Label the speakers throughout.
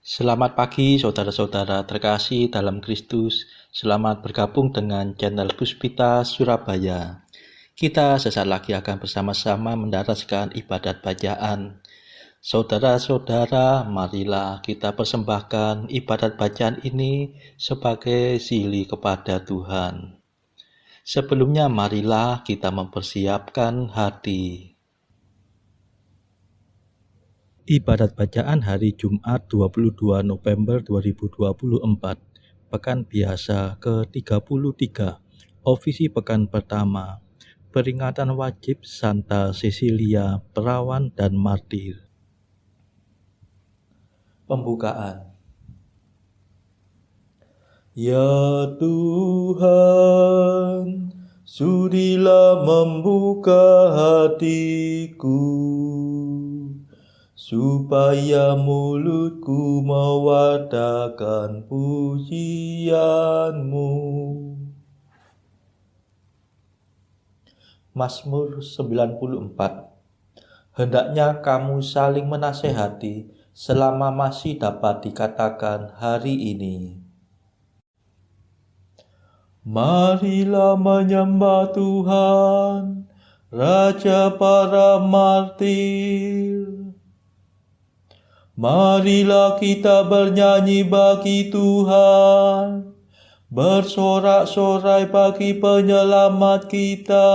Speaker 1: Selamat pagi saudara-saudara terkasih dalam Kristus. Selamat bergabung dengan channel Puspita Surabaya. Kita sesaat lagi akan bersama-sama mendaraskan ibadat bacaan. Saudara-saudara, marilah kita persembahkan ibadat bacaan ini sebagai sili kepada Tuhan. Sebelumnya marilah kita mempersiapkan hati. Ibadat bacaan hari Jumat 22 November 2024, Pekan Biasa ke-33, Ofisi Pekan Pertama, Peringatan Wajib Santa Cecilia, Perawan dan Martir. Pembukaan. Ya Tuhan, sudilah membuka hatiku, supaya mulutku mewartakan pujian-Mu. Mazmur 94. Hendaknya kamu saling menasehati selama masih dapat dikatakan hari ini. Marilah menyembah Tuhan, Raja para martir. Marilah kita bernyanyi bagi Tuhan, bersorak-sorai bagi penyelamat kita,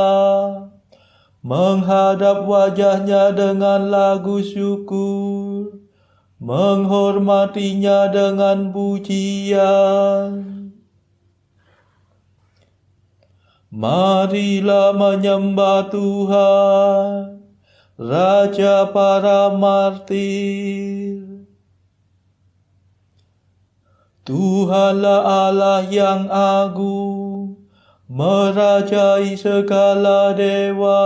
Speaker 1: menghadap wajahnya dengan lagu syukur, menghormatinya dengan pujian. Marilah menyembah Tuhan, Raja para martir. Tuhanlah Allah yang agung, merajai segala dewa.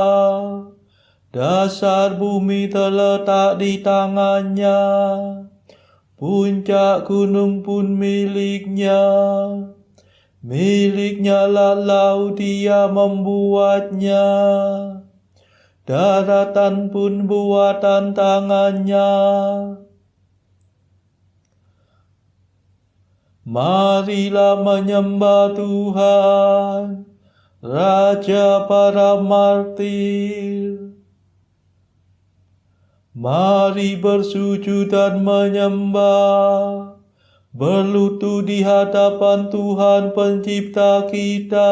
Speaker 1: Dasar bumi terletak di tangannya, puncak gunung pun miliknya. Miliknya lah laut, Dia membuatnya. Daratan pun buatan tangannya. Marilah menyembah Tuhan, Raja para martir. Mari bersujud dan menyembah, berlutut di hadapan Tuhan Pencipta kita.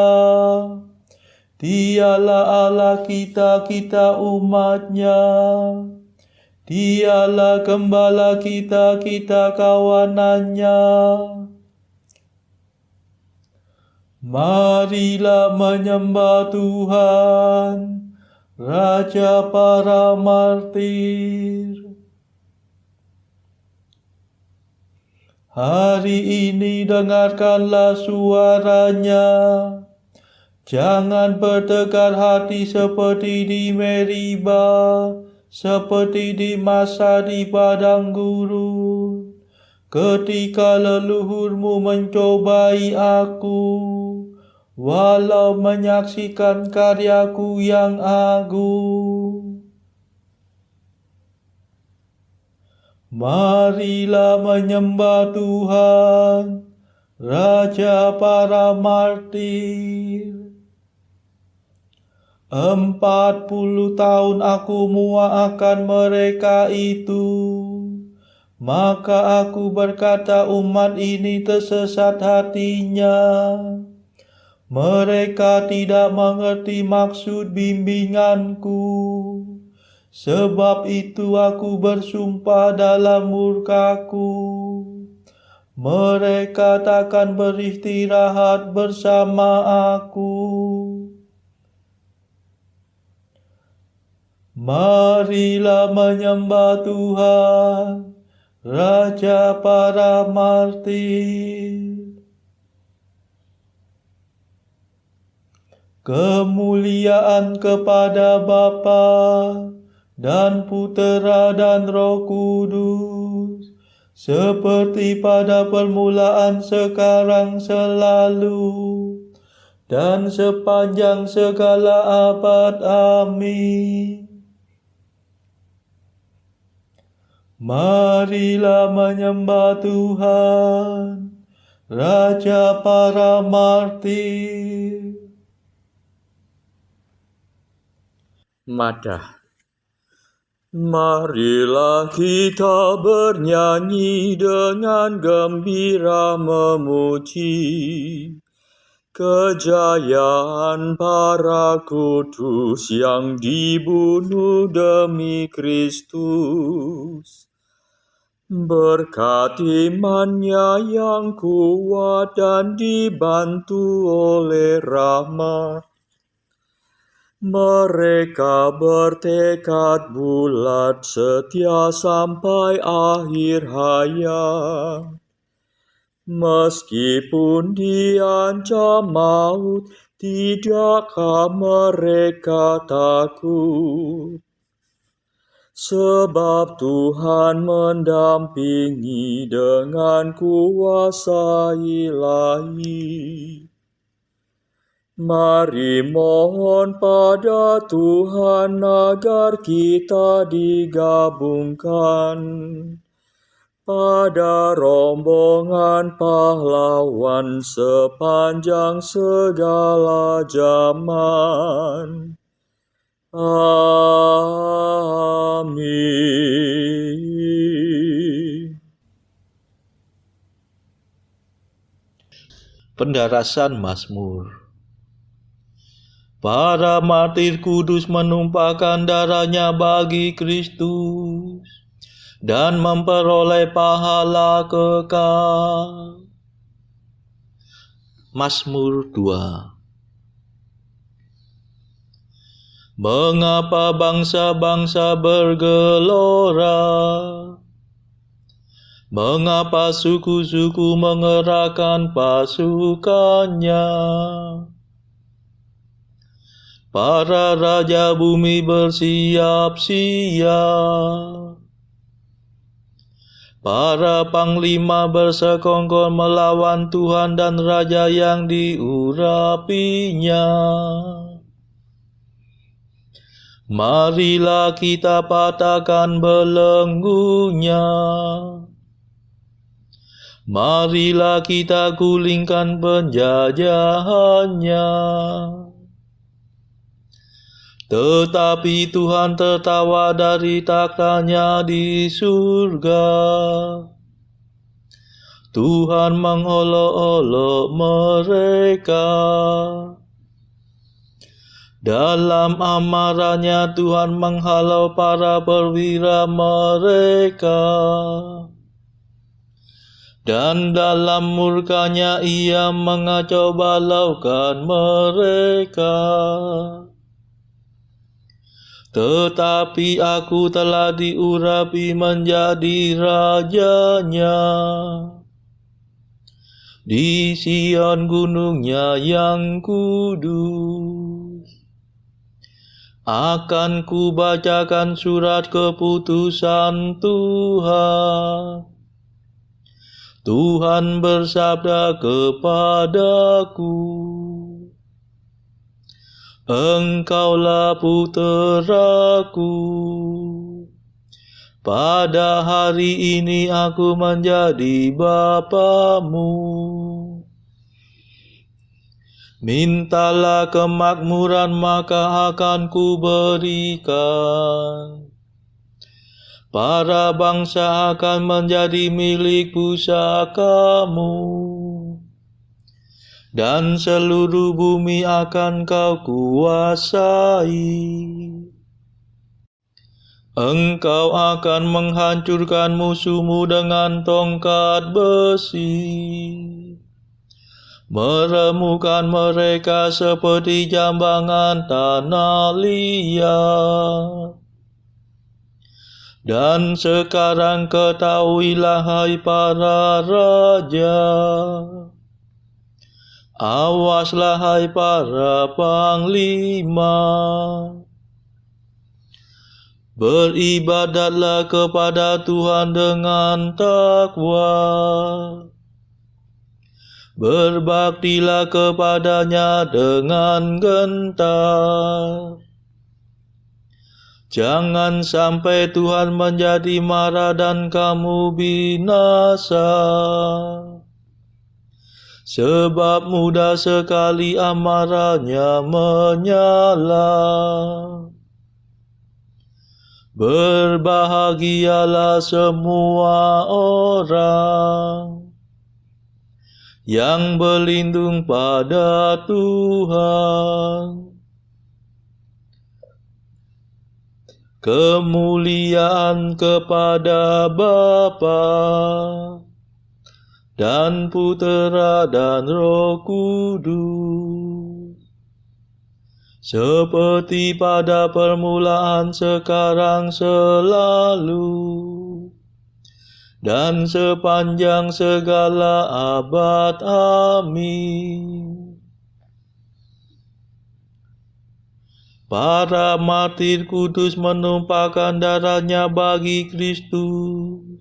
Speaker 1: Dialah Allah kita, kita umat-Nya. Dialah gembala kita, kita kawanan-Nya. Marilah menyembah Tuhan, Raja para martir. Hari ini dengarkanlah suaranya. Jangan bertegar hati seperti di Meriba, seperti di masa di padang gurun, ketika leluhurmu mencobai aku, walau menyaksikan karyaku yang agung. Marilah menyembah Tuhan, Raja para martir. 40 tahun aku muakkan mereka itu, maka aku berkata umat ini tersesat hatinya. Mereka tidak mengerti maksud bimbinganku. Sebab itu aku bersumpah dalam murkaku, mereka takkan beristirahat bersama aku. Marilah menyembah Tuhan, Raja para martir. Kemuliaan kepada Bapa dan Putera dan Roh Kudus, seperti pada permulaan, sekarang, selalu, dan sepanjang segala abad. Amin.
Speaker 2: Marilah menyembah Tuhan, Raja para martir. Madah. Marilah kita bernyanyi dengan gembira memuji kejayaan para kudus yang dibunuh demi Kristus. Berkat imannya yang kuat dan dibantu oleh rahmat, mereka bertekad bulat setia sampai akhir hayat. Meskipun diancam maut, tidakkah mereka takut? Sebab Tuhan mendampingi dengan kuasa ilahi. Mari mohon pada Tuhan agar kita digabungkan pada rombongan pahlawan sepanjang segala zaman. Amin.
Speaker 1: Pendarasan Mazmur. Para martir kudus menumpahkan darahnya bagi Kristus dan memperoleh pahala kekal. Mazmur 2. Mengapa bangsa-bangsa bergelora? Mengapa suku-suku mengerahkan pasukannya? Para raja bumi bersiap-siap. Para panglima bersekongkol melawan Tuhan dan raja yang diurapinya. Marilah kita patahkan belenggunya. Marilah kita gulingkan penjajahannya. Tetapi Tuhan tertawa dari takhta-Nya di surga. Tuhan mengolok-olok mereka. Dalam amarahnya Tuhan menghalau para perwira mereka. Dan dalam murkanya Ia mengacau balaukan mereka. Tetapi aku telah diurapi menjadi rajanya. Di Sion gunungnya yang kudus. Akan kubacakan surat keputusan Tuhan. Tuhan bersabda kepadaku, Engkaulah puteraku. Pada hari ini aku menjadi bapamu. Mintalah kemakmuran maka akan kuberikan. Para bangsa akan menjadi milik pusakamu. Dan seluruh bumi akan kau kuasai. Engkau akan menghancurkan musuhmu dengan tongkat besi. Meremukkan mereka seperti jambangan tanah liat. Dan sekarang ketahuilah hai para raja. Awaslah hai para panglima. Beribadatlah kepada Tuhan dengan takwa. Berbaktilah kepadanya dengan gentar. Jangan sampai Tuhan menjadi marah dan kamu binasa. Sebab mudah sekali amarahnya menyala. Berbahagialah semua orang yang berlindung pada Tuhan. Kemuliaan kepada Bapa dan Putera dan Roh Kudus, seperti pada permulaan, sekarang, selalu, dan sepanjang segala abad. Amin. Para martir kudus menumpahkan darahnya bagi Kristus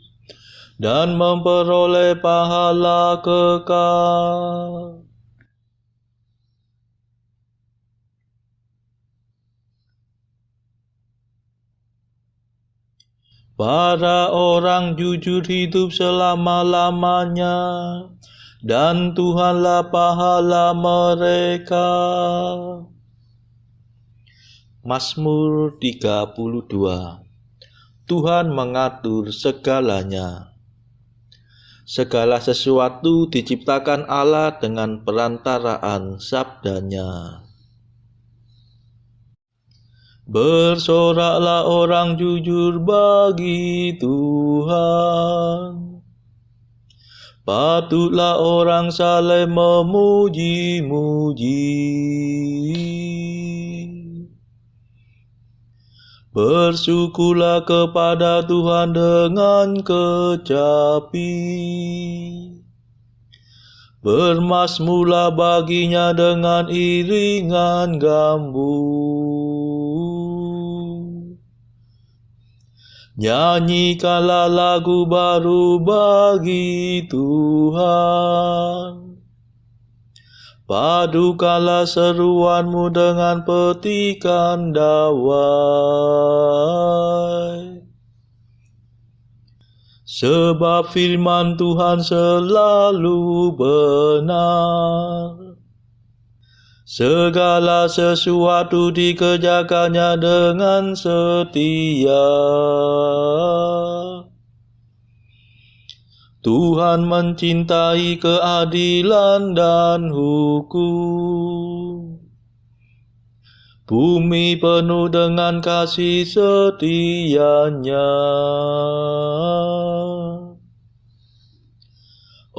Speaker 1: dan memperoleh pahala kekal. Para orang jujur hidup selama-lamanya, dan Tuhanlah pahala mereka. Mazmur 32. Tuhan mengatur segalanya. Segala sesuatu diciptakan Allah dengan perantaraan sabdanya. Bersoraklah orang jujur bagi Tuhan. Patutlah orang saleh memuji-muji. Bersyukurlah kepada Tuhan dengan kecapi. Bermazmurlah baginya dengan iringan gambus. Nyanyikanlah lagu baru bagi Tuhan. Padukanlah seruanmu dengan petikan dawai. Sebab firman Tuhan selalu benar. Segala sesuatu dikerjakannya dengan setia. Tuhan mencintai keadilan dan hukum. Bumi penuh dengan kasih setianya.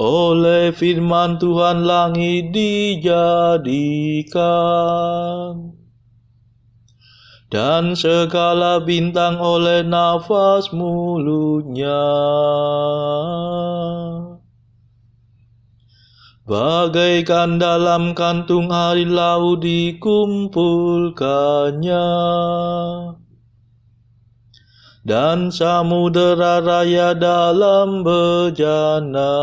Speaker 1: Oleh firman Tuhan langit dijadikan, dan segala bintang oleh nafas mulutnya. Bagaikan dalam kantung air laut dikumpulkannya, dan samudera raya dalam bejana.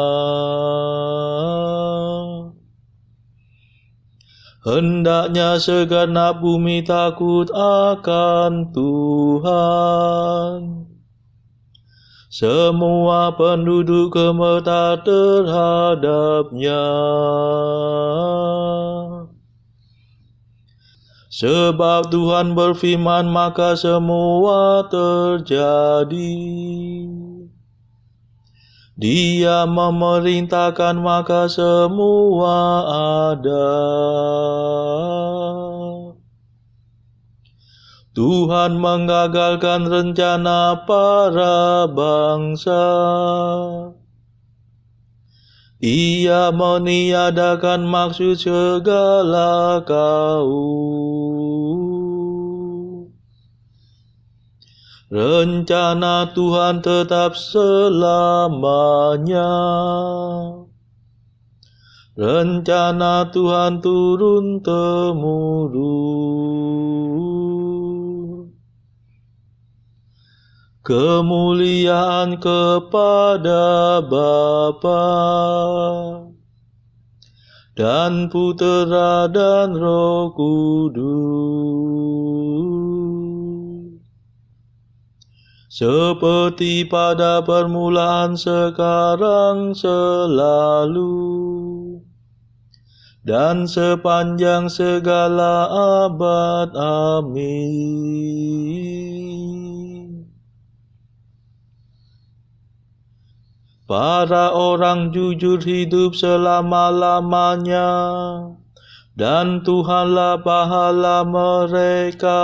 Speaker 1: Hendaknya segenap bumi takut akan Tuhan. Semua penduduk gemetar terhadapnya. Sebab Tuhan berfirman, maka semua terjadi. Dia memerintahkan, maka semua ada. Tuhan menggagalkan rencana para bangsa. Ia meniadakan maksud segala kaum. Rencana Tuhan tetap selamanya. Rencana Tuhan turun temurun. Kemuliaan kepada Bapa dan Putera dan Roh Kudus, seperti pada permulaan, sekarang, selalu, dan sepanjang segala abad. Amin. Para orang jujur hidup selama-lamanya, dan Tuhanlah pahala mereka.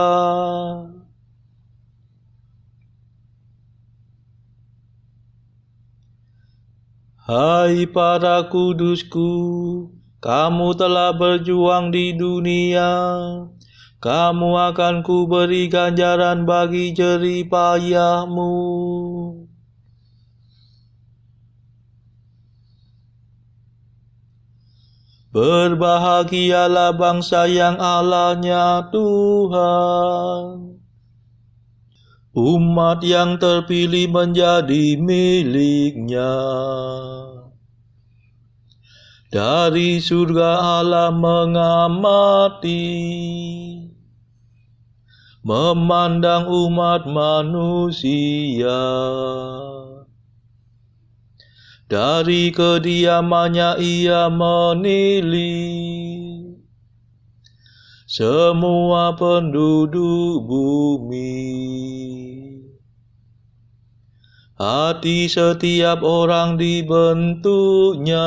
Speaker 1: Hai para kudusku, kamu telah berjuang di dunia, kamu akan kuberi ganjaran bagi jerih payahmu. Berbahagialah bangsa yang Allahnya Tuhan, umat yang terpilih menjadi miliknya. Dari surga Allah mengamati, memandang umat manusia. Dari kediamannya Ia menilik semua penduduk bumi. Hati setiap orang dibentuknya,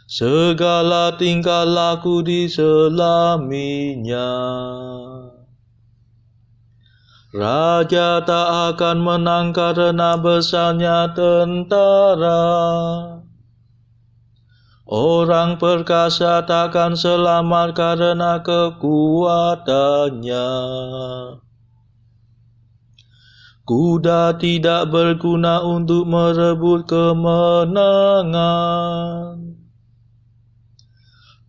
Speaker 1: segala tingkah laku diselaminya. Raja tak akan menang karena besarnya tentara, orang perkasa takkan selamat karena kekuatannya. Kuda tidak berguna untuk merebut kemenangan,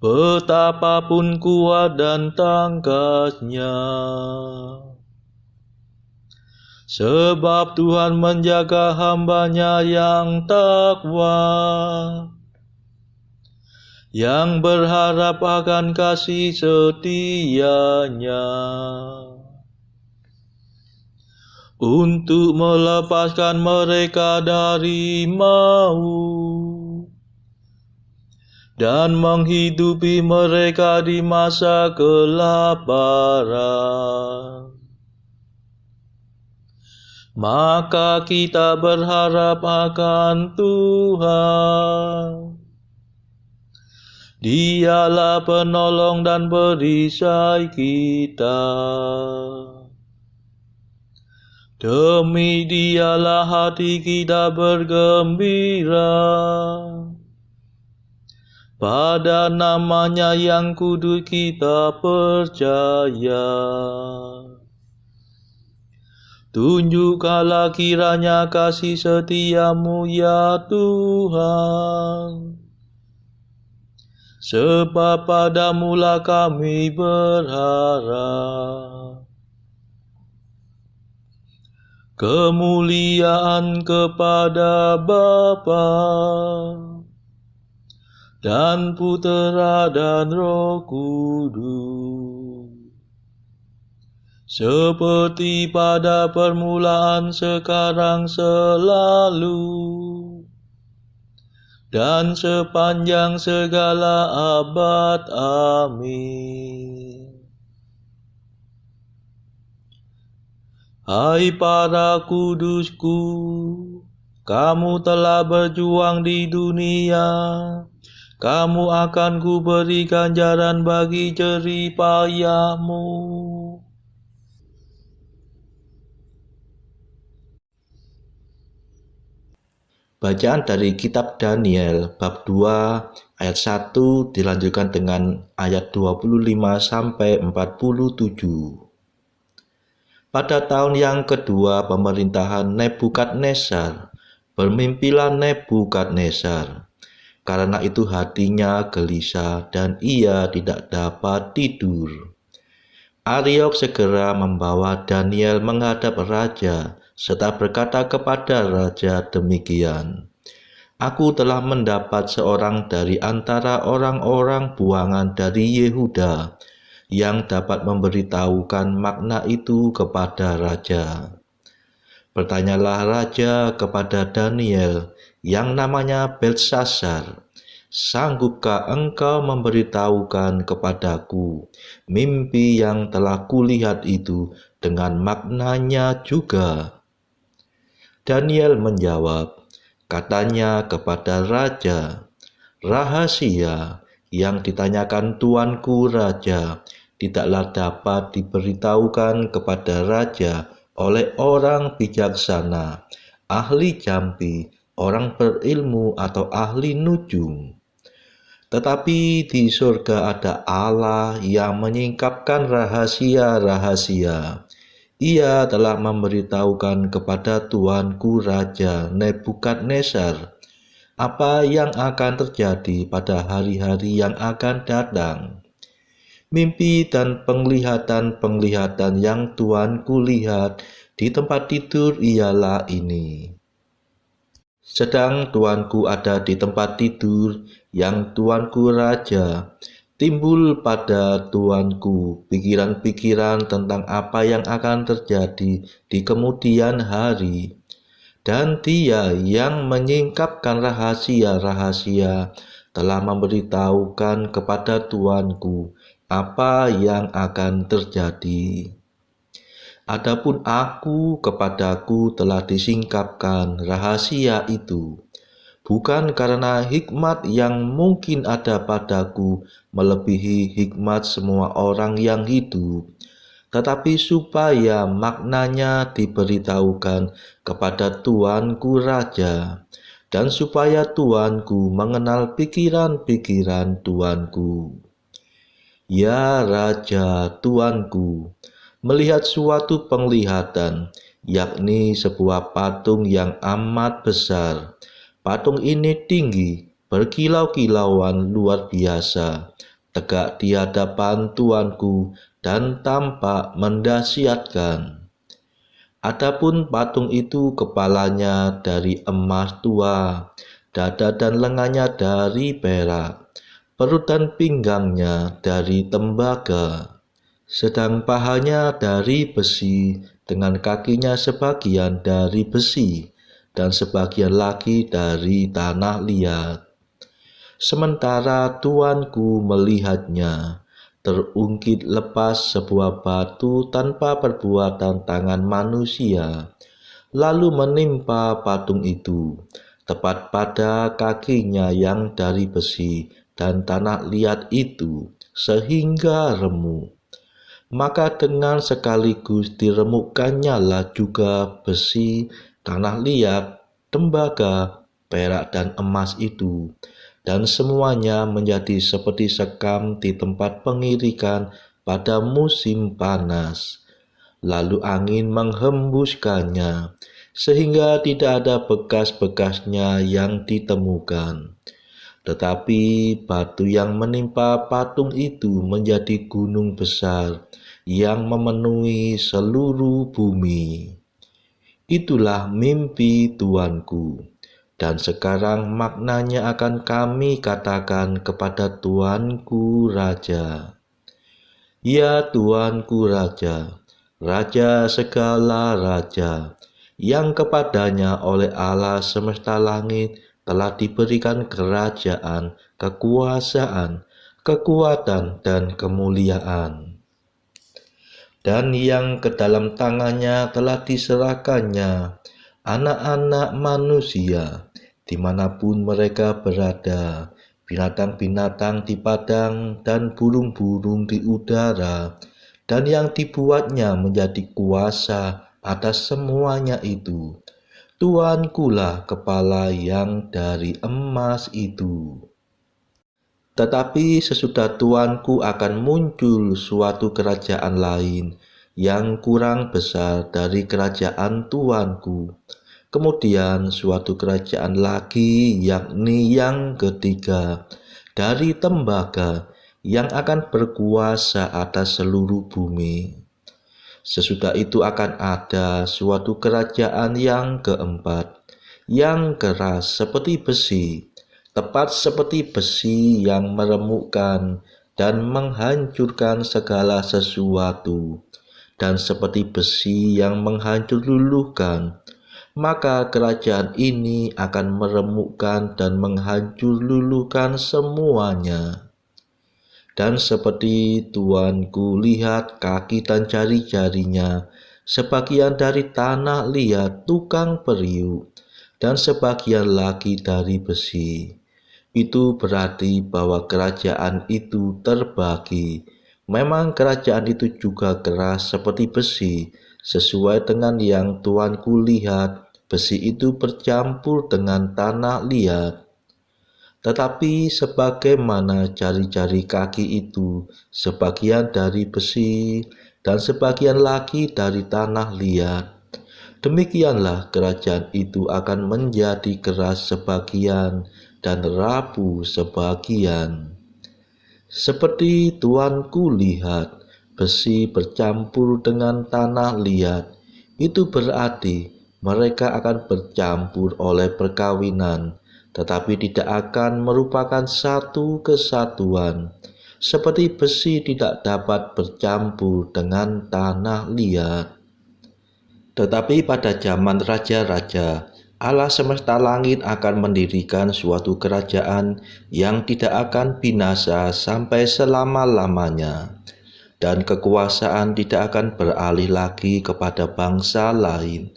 Speaker 1: betapapun kuat dan tangkasnya. Sebab Tuhan menjaga hamba-Nya yang takwa, yang berharap akan kasih setia-Nya, untuk melepaskan mereka dari maut dan menghidupi mereka di masa kelaparan. Maka kita berharap akan Tuhan. Dialah penolong dan perisai kita. Demi Dialah hati kita bergembira. Pada nama-Nya yang kudus kita percaya. Tunjukkanlah kiranya kasih setia-Mu ya Tuhan, sebab pada-Mu-lah kami berharap. Kemuliaan kepada Bapa dan Putera dan Roh Kudus, seperti pada permulaan, sekarang, selalu, dan sepanjang segala abad. Amin. Hai para kudusku, kamu telah berjuang di dunia, kamu akan kuberi ganjaran bagi jerih payahmu. Bacaan dari kitab Daniel bab 2 ayat 1 dilanjutkan dengan ayat 25 sampai 47. Pada tahun yang kedua pemerintahan Nebukadnezar, bermimpilah Nebukadnezar. Karena itu hatinya gelisah dan ia tidak dapat tidur. Ariok segera membawa Daniel menghadap raja, serta berkata kepada raja demikian, "Aku telah mendapat seorang dari antara orang-orang buangan dari Yehuda, yang dapat memberitahukan makna itu kepada raja. Bertanyalah raja kepada Daniel yang namanya Belshazzar, "Sanggupkah engkau memberitahukan kepadaku mimpi yang telah kulihat itu dengan maknanya juga?" Daniel menjawab, katanya kepada raja, "Rahasia yang ditanyakan tuanku raja tidaklah dapat diberitahukan kepada raja oleh orang bijaksana, ahli jampi, orang berilmu atau ahli nujum. Tetapi di surga ada Allah yang menyingkapkan rahasia-rahasia. Ia telah memberitahukan kepada tuanku Raja Nebukadnezar apa yang akan terjadi pada hari-hari yang akan datang. Mimpi dan penglihatan-penglihatan yang tuanku lihat di tempat tidur ialah ini. Sedang tuanku ada di tempat tidur yang tuanku raja, timbul pada tuanku pikiran-pikiran tentang apa yang akan terjadi di kemudian hari. Dan dia yang menyingkapkan rahasia-rahasia telah memberitahukan kepada tuanku apa yang akan terjadi. Adapun aku, kepadaku telah disingkapkan rahasia itu, bukan karena hikmat yang mungkin ada padaku melebihi hikmat semua orang yang hidup, tetapi supaya maknanya diberitahukan kepada tuanku raja, dan supaya tuanku mengenal pikiran-pikiran tuanku. Ya Raja Tuanku, melihat suatu penglihatan, yakni sebuah patung yang amat besar. Patung ini tinggi, berkilau-kilauan luar biasa, tegak di hadapan tuanku dan tampak mendahsyatkan. Adapun patung itu kepalanya dari emas tua, dada dan lengannya dari perak, perut dan pinggangnya dari tembaga, sedang pahanya dari besi, dengan kakinya sebagian dari besi, dan sebagian lagi dari tanah liat. Sementara tuanku melihatnya, terungkit lepas sebuah batu tanpa perbuatan tangan manusia, lalu menimpa patung itu, tepat pada kakinya yang dari besi dan tanah liat itu, sehingga remuk. Maka dengan sekaligus diremukkannya lah juga besi, tanah liat, tembaga, perak dan emas itu, dan semuanya menjadi seperti sekam di tempat pengirikan pada musim panas. Lalu angin menghembuskannya, sehingga tidak ada bekas-bekasnya yang ditemukan. Tetapi batu yang menimpa patung itu menjadi gunung besar yang memenuhi seluruh bumi. Itulah mimpi tuanku, dan sekarang maknanya akan kami katakan kepada tuanku raja. Ya tuanku raja, raja segala raja, yang kepadanya oleh Allah semesta langit telah diberikan kerajaan, kekuasaan, kekuatan, dan kemuliaan. Dan yang ke dalam tangannya telah diserahkannya anak-anak manusia, dimanapun mereka berada, binatang-binatang di padang dan burung-burung di udara, dan yang dibuatnya menjadi kuasa atas semuanya itu. Tuankulah kepala yang dari emas itu. Tetapi sesudah tuanku akan muncul suatu kerajaan lain yang kurang besar dari kerajaan tuanku. Kemudian suatu kerajaan lagi, yakni yang ketiga, dari tembaga, yang akan berkuasa atas seluruh bumi. Sesudah itu akan ada suatu kerajaan yang keempat, yang keras seperti besi, tepat seperti besi yang meremukkan, dan menghancurkan segala sesuatu, dan seperti besi yang menghancur luluhkan, maka kerajaan ini akan meremukkan dan menghancur luluhkan semuanya. Dan seperti tuanku lihat kaki dan jari-jarinya, sebagian dari tanah liat tukang periuk, dan sebagian lagi dari besi. Itu berarti bahwa kerajaan itu terbagi. Memang kerajaan itu juga keras seperti besi, sesuai dengan yang tuanku lihat, besi itu bercampur dengan tanah liat. Tetapi sebagaimana jari-jari kaki itu, sebagian dari besi dan sebagian lagi dari tanah liat, demikianlah kerajaan itu akan menjadi keras sebagian dan rapuh sebagian. Seperti tuanku lihat, besi bercampur dengan tanah liat, itu berarti mereka akan bercampur oleh perkawinan, tetapi tidak akan merupakan satu kesatuan. Seperti besi tidak dapat bercampur dengan tanah liat. Tetapi pada zaman raja-raja, Allah semesta langit akan mendirikan suatu kerajaan yang tidak akan binasa sampai selama-lamanya, dan kekuasaan tidak akan beralih lagi kepada bangsa lain.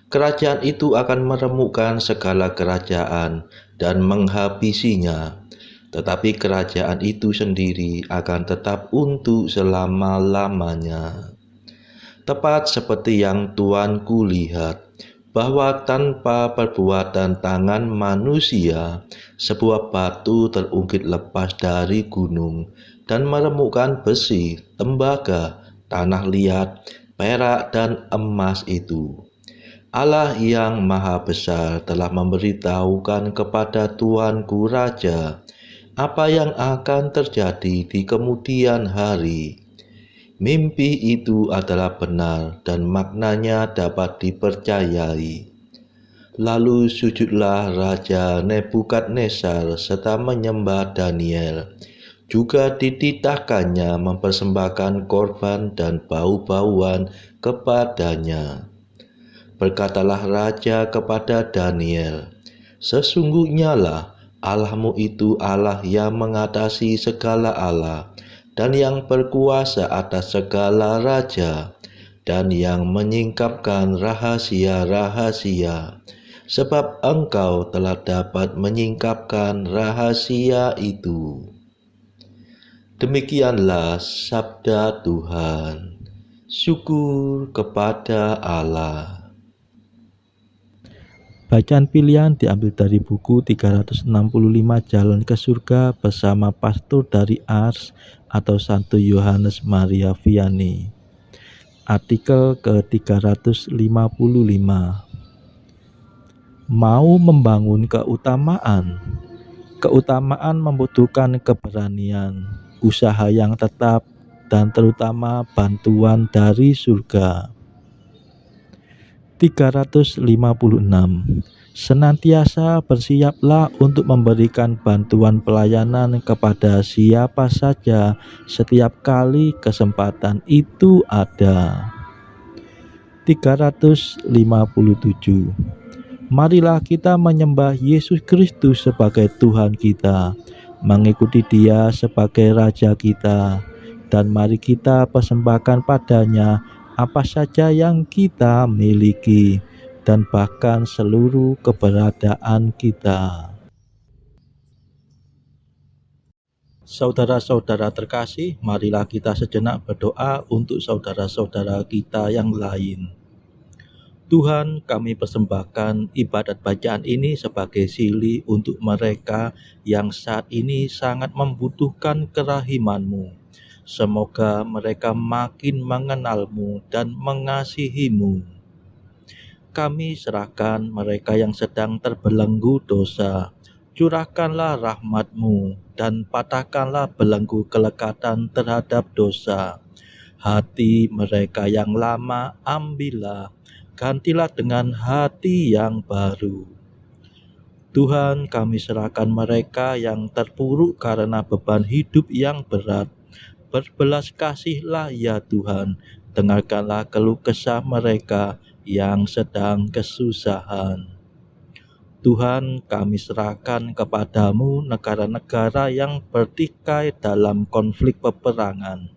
Speaker 1: Kerajaan itu akan meremukkan segala kerajaan dan menghabisinya, tetapi kerajaan itu sendiri akan tetap untuk selama-lamanya. Tepat seperti yang tuanku lihat, bahwa tanpa perbuatan tangan manusia, sebuah batu terungkit lepas dari gunung dan meremukkan besi, tembaga, tanah liat, perak, dan emas itu. Allah yang Maha Besar telah memberitahukan kepada tuanku Raja apa yang akan terjadi di kemudian hari. Mimpi itu adalah benar dan maknanya dapat dipercayai. Lalu sujudlah Raja Nebukadnezar serta menyembah Daniel. Juga dititahkannya mempersembahkan korban dan bau-bauan kepadanya. Berkatalah Raja kepada Daniel, "Sesungguhnya lah Allahmu itu Allah yang mengatasi segala Allah, dan yang berkuasa atas segala raja, dan yang menyingkapkan rahasia-rahasia, sebab engkau telah dapat menyingkapkan rahasia itu." Demikianlah sabda Tuhan. Syukur kepada Allah. Bacaan pilihan diambil dari buku 365 Jalan ke Surga bersama pastor dari Ars atau Santo Yohanes Maria Vianney. Artikel ke-355. Mau membangun keutamaan. Keutamaan membutuhkan keberanian, usaha yang tetap, dan terutama bantuan dari surga. 356. Senantiasa bersiaplah untuk memberikan bantuan pelayanan kepada siapa saja setiap kali kesempatan itu ada. 357. Marilah kita menyembah Yesus Kristus sebagai Tuhan kita, mengikuti Dia sebagai Raja kita, dan mari kita persembahkan padanya apa saja yang kita miliki, dan bahkan seluruh keberadaan kita. Saudara-saudara terkasih, marilah kita sejenak berdoa untuk saudara-saudara kita yang lain. Tuhan, kami persembahkan ibadat bacaan ini sebagai silih untuk mereka yang saat ini sangat membutuhkan kerahiman-Mu. Semoga mereka makin mengenal-Mu dan mengasihi-Mu. Kami serahkan mereka yang sedang terbelenggu dosa. Curahkanlah rahmat-Mu dan patahkanlah belenggu kelekatan terhadap dosa. Hati mereka yang lama ambillah, gantilah dengan hati yang baru. Tuhan, kami serahkan mereka yang terpuruk karena beban hidup yang berat. Berbelas kasihlah ya Tuhan, dengarkanlah keluh kesah mereka yang sedang kesusahan. Tuhan, kami serahkan kepadamu negara-negara yang bertikai dalam konflik peperangan.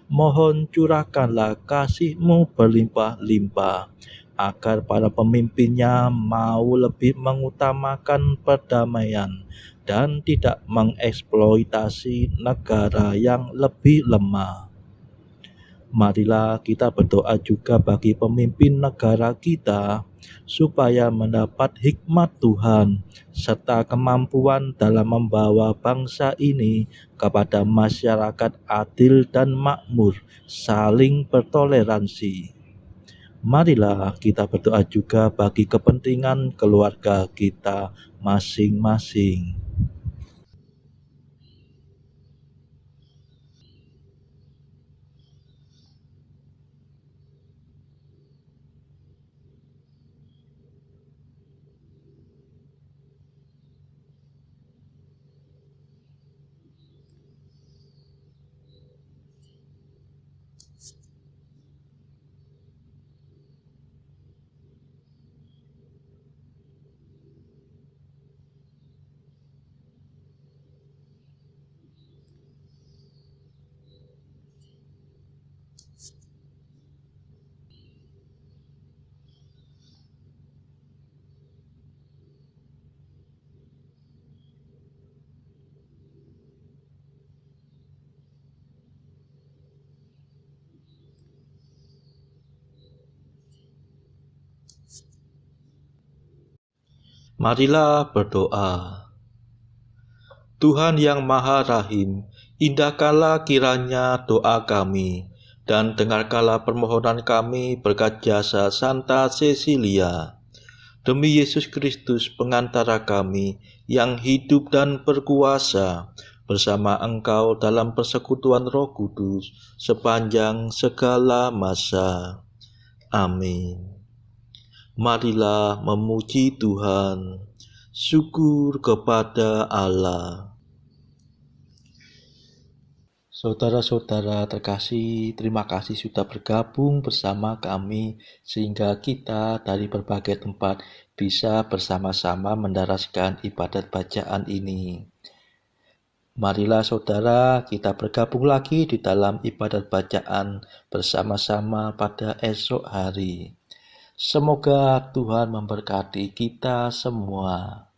Speaker 1: Mohon curahkanlah kasih-Mu berlimpah-limpah, agar para pemimpinnya mau lebih mengutamakan perdamaian dan tidak mengeksploitasi negara yang lebih lemah. Marilah kita berdoa juga bagi pemimpin negara kita, supaya mendapat hikmat Tuhan, serta kemampuan dalam membawa bangsa ini kepada masyarakat adil dan makmur, saling bertoleransi. Marilah kita berdoa juga bagi kepentingan keluarga kita masing-masing. Marilah berdoa. Tuhan yang Maha Rahim, indahkanlah kiranya doa kami, dan dengarkanlah permohonan kami berkat jasa Santa Cecilia. Demi Yesus Kristus pengantara kami, yang hidup dan berkuasa, bersama Engkau dalam persekutuan Roh Kudus, sepanjang segala masa. Amin. Marilah memuji Tuhan. Syukur kepada Allah. Saudara-saudara terkasih, terima kasih sudah bergabung bersama kami sehingga kita dari berbagai tempat bisa bersama-sama mendaraskan ibadat bacaan ini. Marilah saudara, kita bergabung lagi di dalam ibadat bacaan bersama-sama pada esok hari. Semoga Tuhan memberkati kita semua.